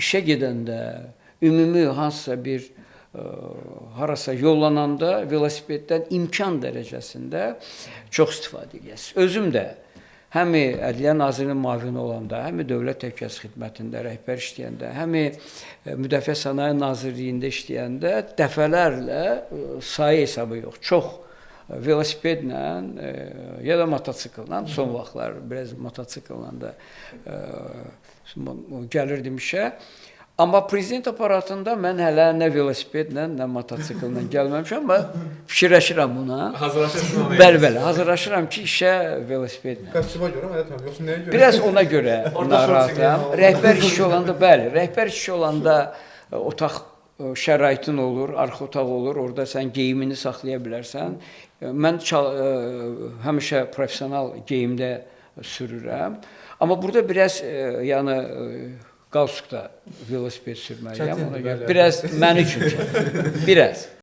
işə gedəndə, ümumi hansısa bir harasa yollananda velosipeddən imkan dərəcəsində çox istifadə edəsiniz. Özüm də həm Ədliyyə Nazirinin müavini olanda, həm Dövlət Təhlükəsizlik Xidmətində rəhbər işləyəndə, həm Müdafiə Sənaye Nazirliyində işləyəndə dəfələrlə sayı hesabı yox, çox velosipedlə ya da mototsikllə, son vaxtlar biraz mototsikllə də gəlirdim işə. Amma prezident aparatında mən hələ nə velosipedlə, nə mototsikllə gəlməmişəm, amma fikirləşirəm buna. Hazırlaşırsın ona. Bəli, hazırlaşıram ki, işə velosipedlə. Kostyuma görə mi? Yoxsa nəyə görə? Biraz ona görə narahatam. Rəhbər işçi olanda, bəli, rəhbər işçi olanda otaq şəraitin olur, arxa otaq olur, orada sən geyimini saxlaya bilərsən. Mən həmişə professional geyimdə sürürəm. Amma burada biraz, yəni, qalstukda velosiped sürməliyəm. Ona görə biraz mən üçün çətin. Biraz.